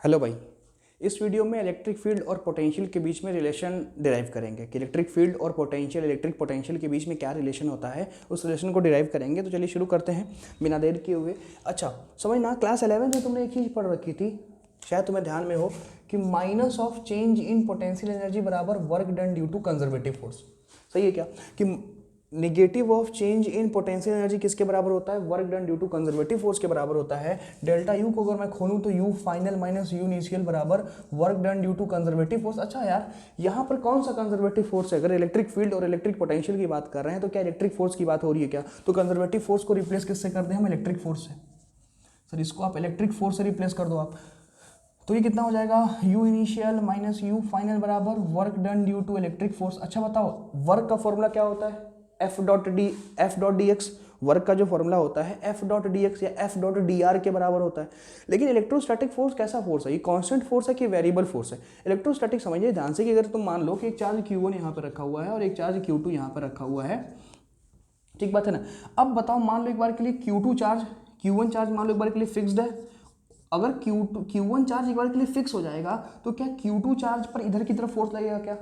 Hello भाई। इस video में इलेक्ट्रिक फील्ड और पोटेंशियल के बीच में रिलेशन डिराइव करेंगे कि इलेक्ट्रिक फील्ड और पोटेंशियल इलेक्ट्रिक पोटेंशियल के बीच में क्या रिलेशन होता है, उस रिलेशन को डिराइव करेंगे। तो चलिए शुरू करते हैं बिना देर किए हुए। अच्छा समझना, क्लास 11 में तुमने एक चीज़ पढ़ रखी थी, शायद तुम्हें ध्यान में हो, कि minus of change in potential energy बराबर work done due to conservative force. सही है क्या? कि negative of change in potential energy किसके बराबर होता है? Work done due to conservative force के बराबर होता है। डेल्टा यू को अगर मैं खोलूं तो U final minus U initial बराबर work done due to conservative force. अच्छा यार, यहाँ पर कौन सा कंजर्वेटिव फोर्स है? अगर इलेक्ट्रिक फील्ड और इलेक्ट्रिक पोटेंशियल की बात कर रहे हैं तो क्या इलेक्ट्रिक फोर्स की बात हो रही है क्या? तो कंजर्वेटिव फोर्स को रिप्लेस किससे कर दें हम? इलेक्ट्रिक फोर्स से। सर इसको आप इलेक्ट्रिक फोर्स से रिप्लेस कर दो आप, तो ये कितना हो जाएगा? U initial minus U final बराबर work done due to electric force. अच्छा बताओ, वर्क का फॉर्मूला क्या होता है? F dot D X. वर्क का जो फॉर्मूला होता है एफ डॉट डी एक्स या एफ डॉट डी आर के बराबर होता है। लेकिन इलेक्ट्रोस्टैटिक फोर्स कैसा फोर्स है? ये कांस्टेंट फोर्स है कि वेरिएबल फोर्स है? इलेक्ट्रोस्टैटिक समझिए ध्यान से कि अगर तुम मान लो कि एक चार्ज Q1 यहाँ पर रखा हुआ है और एक चार्ज Q2 यहाँ पर रखा हुआ है, ठीक बात है ना? अब बताओ, मान लो एक बार के लिए Q1 चार्ज मान लो एक बार के लिए फिक्स्ड है। अगर Q1 चार्ज एक बार के लिए फिक्स हो जाएगा तो क्या Q2 चार्ज पर इधर की तरफ फोर्स लगेगा? क्या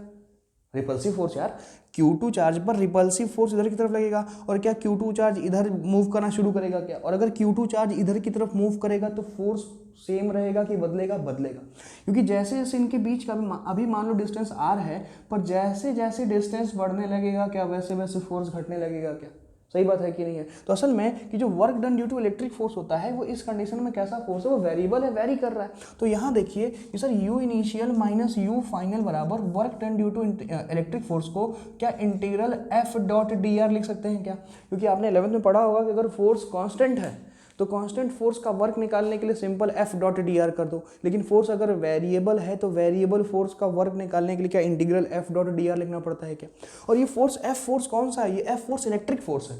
रिपल्सिव फोर्स यार। Q2 चार्ज पर रिपल्सिव फोर्स इधर की तरफ लगेगा। और क्या Q2 चार्ज इधर मूव करना शुरू करेगा क्या? और अगर Q2 चार्ज इधर की तरफ मूव करेगा तो फोर्स सेम रहेगा कि बदलेगा? बदलेगा, क्योंकि जैसे जैसे इनके बीच का अभी मान लो डिस्टेंस r है, पर जैसे जैसे डिस्टेंस बढ़ने लगेगा क्या वैसे वैसे फोर्स घटने लगेगा क्या? सही बात है कि नहीं है? तो असल में कि जो work done due to electric force होता है वो इस कंडीशन में कैसा फोर्स है? वो वेरिएबल है, वेरी कर रहा है। तो यहाँ देखिए कि sir U initial minus U final बराबर work done due to electric force को क्या integral F dot D R लिख सकते हैं क्या? क्योंकि आपने 11th में पढ़ा होगा कि अगर फोर्स कांस्टेंट है तो कांस्टेंट फोर्स का वर्क निकालने के लिए simple F dot D are कर दो। लेकिन फोर्स अगर वेरिएबल है तो वेरिएबल फोर्स का वर्क निकालने के लिए क्या integral F dot D are लिखना पड़ता है क्या? और ये फोर्स एफ फोर्स कौन सा है? ये एफ फोर्स इलेक्ट्रिक फोर्स है।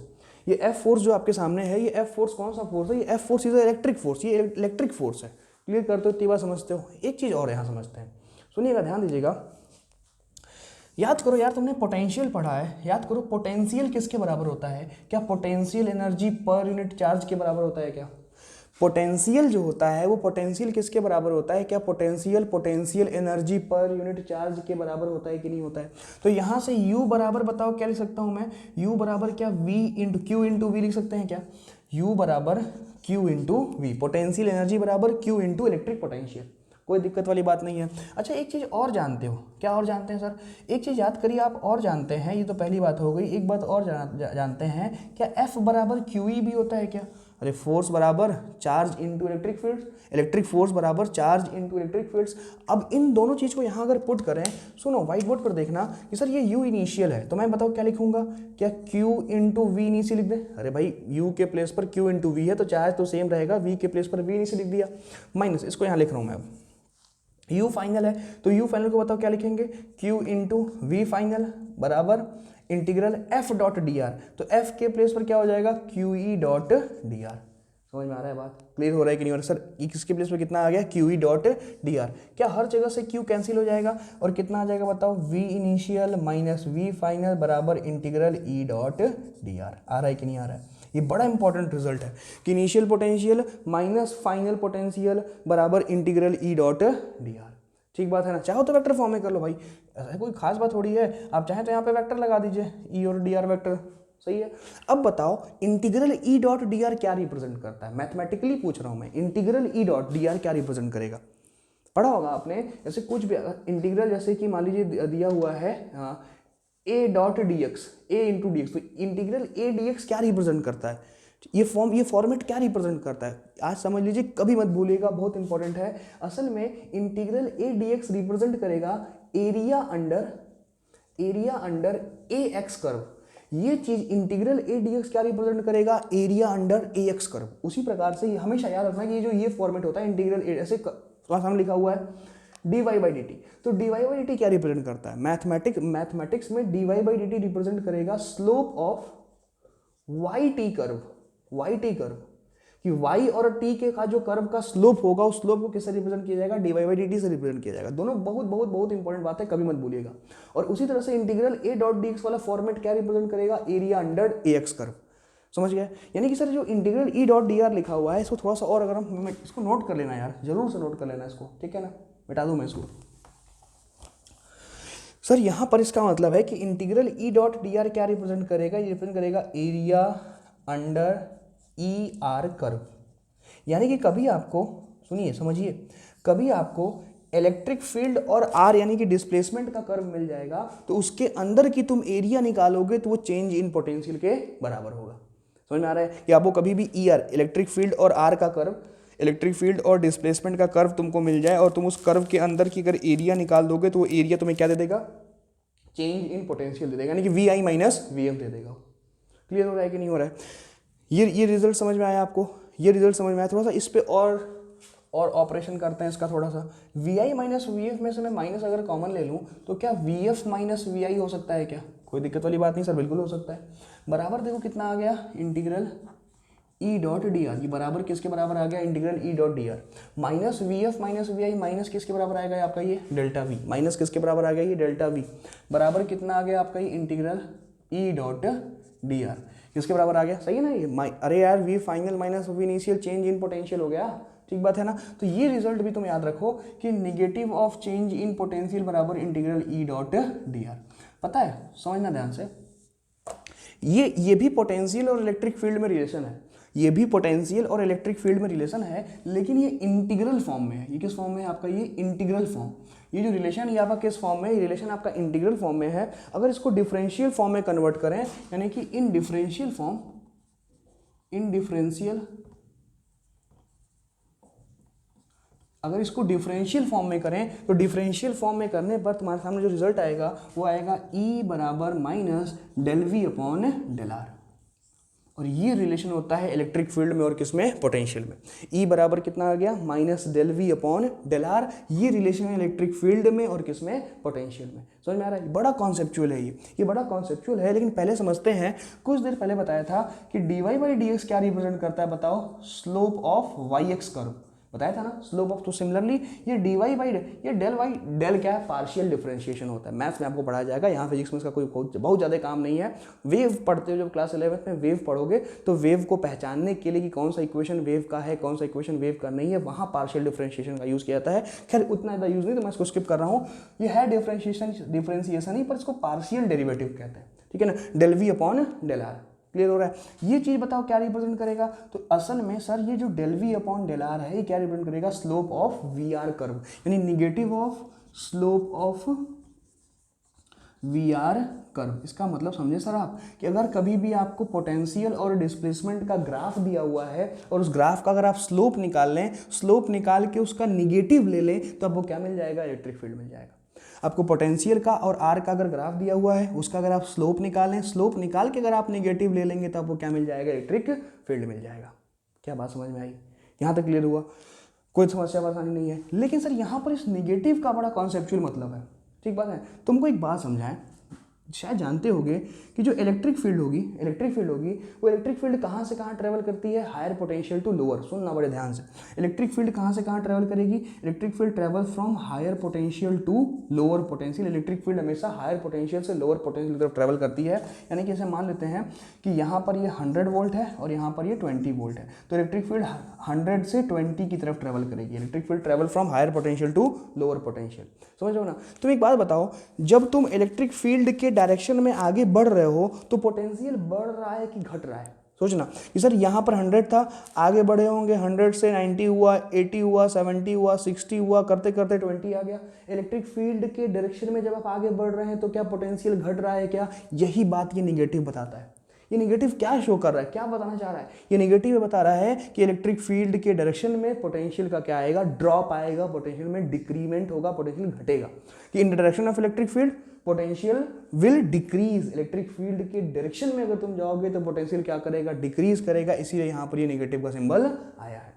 ये एफ फोर्स जो आपके सामने है, ये एफ फोर्स कौन सा फोर्स है? ये F force is electric force. ये इलेक्ट्रिक फोर्स है। क्लियर करते हो? इतनी बात समझते हो? एक चीज़ और यहाँ समझते हैं, सुनिएगा, ध्यान दीजिएगा। याद करो यार, तुमने पोटेंशियल पढ़ा है, याद करो पोटेंशियल किसके बराबर होता है? क्या potential energy per unit charge के बराबर होता है क्या? पोटेंशियल जो होता है वो पोटेंशियल किसके बराबर होता है? क्या potential energy per unit charge के बराबर होता है कि नहीं होता है? तो यहाँ से U बराबर बताओ क्या लिख सकता हूँ मैं? U बराबर क्या V into Q into V लिख सकते हैं क्या? U बराबर Q into V, potential energy बराबर Q इंटू इलेक्ट्रिक पोटेंशियल। कोई दिक्कत वाली बात नहीं है। अच्छा एक चीज़ और जानते हो, क्या और जानते हैं सर? एक चीज़ याद करिए आप, और जानते हैं, ये तो पहली बात हो गई। एक बात और जानते हैं, क्या F बराबर QE भी होता है क्या? अरे फोर्स बराबर charge into electric fields, electric force बराबर चार्ज इनटू इलेक्ट्रिक फील्ड्स। अब इन दोनों चीज़ को यहाँ अगर पुट करें, सुनो व्हाइट बोर्ड पर देखना कि सर ये U इनिशियल है, तो मैं बताओ क्या लिखूंगा? क्या Q इंटू वी इनिशियल लिख दें? अरे भाई U के प्लेस पर Q इंटू वी है तो चार्ज तो सेम रहेगा, V के प्लेस पर V इनिशियल लिख दिया, माइनस इसको यहाँ लिख रहा हूँ मैं। अब U फाइनल है तो U फाइनल को बताओ क्या लिखेंगे? Q इंटू वी फाइनल बराबर integral F dot D are. तो F के प्लेस पर क्या हो जाएगा? QE dot D are. समझ में आ रहा है बात? क्लियर हो रहा है कि नहीं हो रहा? सर किसके प्लेस पर कितना आ गया? QE dot D are. क्या हर जगह से Q कैंसिल हो जाएगा और कितना आ जाएगा बताओ? V initial minus V final बराबर integral E dot D R. आ रहा है कि नहीं आ रहा है? ये बड़ा इंपॉर्टेंट रिजल्ट है कि initial potential minus final potential बराबर integral E dot D R. ठीक बात है ना? चाहो तो वेक्टर फॉर्म में कर लो भाई, ऐसा कोई खास बात थोड़ी है। आप चाहें तो यहाँ पे वेक्टर लगा दीजिए, ई और डी आर वेक्टर। सही है। अब बताओ integral E dot D are क्या रिप्रेजेंट करता है? मैथमेटिकली पूछ रहा हूँ मैं, integral E dot D are क्या रिप्रेजेंट करेगा? पढ़ा होगा आपने, जैसे कुछ भी इंटीग्रल, जैसे कि मान लीजिए दिया हुआ है ए डॉट डी एक्स, ए इंटू डी एक्स, तो इंटीग्रल ए डी एक्स क्या रिप्रेजेंट करता है? ये फॉर्मेट क्या रिप्रेजेंट करता है? आज समझ लीजिए, कभी मत भूलिएगा, बहुत इंपॉर्टेंट है। असल में integral A D x represent करेगा एरिया अंडर ए एक्स कर्व। ये चीज इंटीग्रल ए डी एक्स क्या रिप्रेजेंट करेगा? एरिया अंडर ए एक्स कर्व। उसी प्रकार से हमेशा याद रखना कि ये फॉर्मेट होता है इंटीग्रल, ऐसे सामने लिखा हुआ है dy बाई डी टी। तो dy बाई डी टी क्या रिप्रेजेंट करता है? मैथमेटिक्स में dy by D T represent करेगा slope of yt curve. yt curve कि y और t के का जो कर्व का स्लोप होगा, उस स्लोप को किससे रिप्रेजेंट किया जाएगा? dy बाई डी टी से रिप्रेजेंट किया जाएगा। दोनों बहुत बहुत बहुत इंपॉर्टेंट बात है, कभी मत भूलिएगा। और उसी तरह से integral a dot D x वाला फॉर्मेट क्या रिप्रेजेंट करेगा? एरिया अंडर ए एक्स कर्व। समझ गए? यानी कि सर जो integral E dot D are लिखा हुआ है इसको थोड़ा सा और अगर हम इसको नोट कर लेना यार, जरूर से नोट कर लेना इसको, ठीक है ना, मिटा दूँ मैं इसको। सर यहाँ पर इसका मतलब है कि integral E dot D are क्या रिप्रेजेंट करेगा, ये रिप्रेजेंट करेगा area under E R curve. यानी कि कभी आपको, सुनिए समझिए, कभी आपको इलेक्ट्रिक फील्ड और आर यानी कि डिस्प्लेसमेंट का कर्व मिल जाएगा तो उसके अंदर की तुम एरिया निकालोगे तो वो चेंज इन पोटेंशियल के बराबर होगा। समझ में आ रहा है कि आपको कभी भी ई आर इलेक्ट्रिक फील्ड और आर का कर्व, इलेक्ट्रिक फील्ड और डिस्प्लेसमेंट का कर्व तुमको मिल जाए और तुम उस कर्व के अंदर की अगर एरिया निकाल दोगे तो वो एरिया तुम्हें क्या दे देगा, चेंज इन पोटेंशियल दे देगा, यानी कि V I minus V F दे देगा। क्लियर हो रहा है कि नहीं हो रहा है? ये रिजल्ट समझ में आया आपको? ये रिजल्ट समझ में आया? थोड़ा सा इस पे और ऑपरेशन करते हैं इसका थोड़ा सा। V I minus V F में से मैं माइनस अगर कॉमन ले लूँ तो क्या वी एफ माइनस वी आई हो सकता है क्या? कोई दिक्कत वाली बात नहीं सर, बिल्कुल हो सकता है। बराबर देखो कितना आ गया, integral E dot D R, ये बराबर किसके बराबर आ गया, integral E dot D R minus V F minus V I minus किसके बराबर आएगा आपका ये डेल्टा वी, माइनस किसके बराबर आ गया ये डेल्टा वी, बराबर कितना आ गया आपका ये integral E dot D are किसके बराबर आ गया, सही है ना ये? अरे यार V final minus V initial change in potential हो गया, ठीक बात है ना? तो ये रिजल्ट भी तुम याद रखो कि negative of change in potential बराबर integral E dot D R. पता है, समझना ध्यान से, ये भी पोटेंशियल और इलेक्ट्रिक फील्ड में रिलेशन है, ये भी पोटेंशियल और इलेक्ट्रिक फील्ड में रिलेशन है, लेकिन ये इंटीग्रल फॉर्म में है। ये किस फॉर्म में है आपका, ये इंटीग्रल फॉर्म। ये जो रिलेशन ये आपका किस फॉर्म में है, ये रिलेशन आपका इंटीग्रल फॉर्म में है। अगर इसको डिफरेंशियल फॉर्म में कन्वर्ट करें, यानी कि इन डिफरेंशियल फॉर्म, अगर इसको डिफरेंशियल फॉर्म में करें तो डिफरेंशियल फॉर्म में करने पर तुम्हारे सामने जो रिजल्ट आएगा वो आएगा ई बराबर minus del V upon del R. और ये रिलेशन होता है इलेक्ट्रिक फील्ड में और किसमें, पोटेंशियल में। ई बराबर कितना आ गया, minus del V upon del R. ये रिलेशन है इलेक्ट्रिक फील्ड में और किसमें, पोटेंशियल में। समझ में आ रहा है? बड़ा कॉन्सेप्चुअल है ये बड़ा कॉन्सेप्चुअल है। लेकिन पहले समझते हैं, कुछ देर पहले बताया था कि D Y by D X क्या रिप्रेजेंट करता है, बताओ, slope of Y X curve, बताया था ना, स्लोप ऑफ। तो सिमिलरली ये डी वाई बाई ये डेल वाई, डेल क्या है, पार्शियल डिफरेंशिएशन होता है। मैथ्स में आपको पढ़ाया जाएगा, यहाँ फिजिक्स में इसका कोई बहुत ज़्यादा काम नहीं है। वेव पढ़ते हो जब क्लास 11th में वेव पढ़ोगे तो वेव को पहचानने के लिए कि कौन सा इक्वेशन वेव का है, कौन सा इक्वेशन वेव का नहीं है, वहाँ पार्शियल डिफरेंशिएशन का यूज़ किया जाता है। खैर उतना ज़्यादा यूज़ नहीं, तो मैं इसको स्किप कर रहा हूँ। ये है डिफरेंशिएशन ही, पर इसको पार्शियल डेरिवेटिव कहते हैं, ठीक है ना, del V upon del R. Clear हो रहा है? ये चीज बताओ क्या रिप्रेजेंट करेगा। तो असल में सर ये जो del V upon del R है ये क्या रिप्रेजेंट करेगा, slope of V R curve, यानी negative of slope of V R curve. इसका मतलब समझे सर आप कि अगर कभी भी आपको पोटेंशियल और डिस्प्लेसमेंट का ग्राफ दिया हुआ है और उस ग्राफ का अगर आप स्लोप निकाल लें, स्लोप निकाल के उसका निगेटिव ले लें, तो आपको क्या मिल जाएगा, इलेक्ट्रिक फील्ड मिल जाएगा। आपको पोटेंशियल का और आर का अगर ग्राफ दिया हुआ है, उसका अगर आप स्लोप निकालें, स्लोप निकाल के अगर आप नेगेटिव ले लेंगे तो आपको क्या मिल जाएगा, इलेक्ट्रिक फील्ड मिल जाएगा। क्या बात समझ में आई? यहाँ तक क्लियर हुआ? कोई समस्या परेशानी नहीं है। लेकिन सर यहाँ पर इस नेगेटिव का बड़ा कॉन्सेप्चुअल मतलब है, ठीक बात है। तुमको एक बात समझाएं, शायद जानते होंगे कि जो इलेक्ट्रिक फील्ड होगी वो इलेक्ट्रिक फील्ड कहाँ से कहाँ ट्रेवल करती है, हायर पोटेंशियल टू लोअर। सुनना बड़े ध्यान से, इलेक्ट्रिक फील्ड कहाँ से कहाँ ट्रेवल करेगी, electric field travel from higher potential to lower potential. Electric field हमेशा हायर पोटेंशियल से लोअर पोटेंशियल की तरफ ट्रेवल करती है। यानी कि ऐसे मान लेते हैं कि यहाँ पर ये 100 वोल्ट है और यहाँ पर ये 20 वोल्ट है, तो इलेक्ट्रिक फील्ड 100 से 20 की तरफ ट्रेवल करेगी। Electric field travel from higher potential to lower potential. समझ लो ना? तुम एक बात बताओ, जब तुम इलेक्ट्रिक फील्ड के डायरेक्शन में आगे बढ़ रहे हो तो पोटेंशियल बढ़ रहा है कि घट रहा है? सोचना कि सर यहाँ पर 100 था, आगे बढ़े होंगे, 100 से 90 हुआ, 80 हुआ, 70 हुआ, 60 हुआ, करते करते 20 आ गया। इलेक्ट्रिक फील्ड के डायरेक्शन में जब आप आगे बढ़ रहे हैं तो क्या पोटेंशियल घट रहा है क्या? यही बात ये निगेटिव बताता है। ये निगेटिव क्या शो कर रहा है, क्या बताना चाह रहा है? ये निगेटिव बता रहा है कि इलेक्ट्रिक फील्ड के डायरेक्शन में पोटेंशियल का क्या आएगा, ड्रॉप आएगा, पोटेंशियल में डिक्रीमेंट होगा, पोटेंशियल घटेगा। कि in the direction of electric field potential will decrease. Electric field के डायरेक्शन में अगर तुम जाओगे तो पोटेंशियल क्या करेगा, डिक्रीज करेगा। इसीलिए यहाँ पर ये निगेटिव का सिंबल आया है।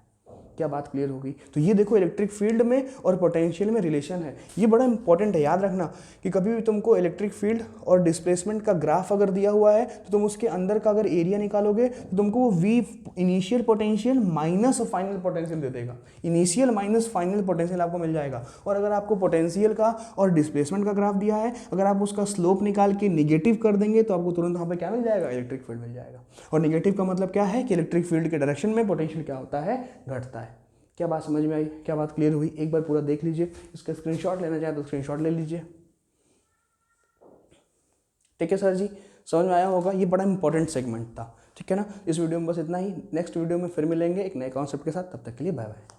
क्या बात क्लियर होगी? तो ये देखो इलेक्ट्रिक फील्ड में और पोटेंशियल में रिलेशन है। ये बड़ा इंपॉर्टेंट है, याद रखना कि कभी भी तुमको इलेक्ट्रिक फील्ड और डिस्प्लेसमेंट का ग्राफ अगर दिया हुआ है तो तुम उसके अंदर का अगर एरिया निकालोगे तो तुमको वो V initial potential minus final potential दे देगा। इनिशियल माइनस फाइनल पोटेंशियल आपको मिल जाएगा। और अगर आपको पोटेंशियल का और डिस्प्लेसमेंट का ग्राफ दिया है, अगर आप उसका स्लोप निकाल के निगेटिव कर देंगे तो आपको तुरंत वहाँ पे क्या मिल जाएगा? इलेक्ट्रिक फील्ड मिल जाएगा। और निगेटिव का मतलब क्या है कि इलेक्ट्रिक फील्ड के डायरेक्शन में पोटेंशियल क्या होता है? घटता है। क्या बात समझ में आई? क्या बात क्लियर हुई? एक बार पूरा देख लीजिए। इसका स्क्रीनशॉट लेना चाहे तो स्क्रीनशॉट ले लीजिए। ठीक है सर जी, समझ में आया होगा? ये बड़ा इंपॉर्टेंट सेगमेंट था। ठीक है ना? इस वीडियो में बस इतना ही। नेक्स्ट वीडियो में फिर मिलेंगे एक नए कॉन्सेप्ट के साथ। तब तक के लिए बाय बाय।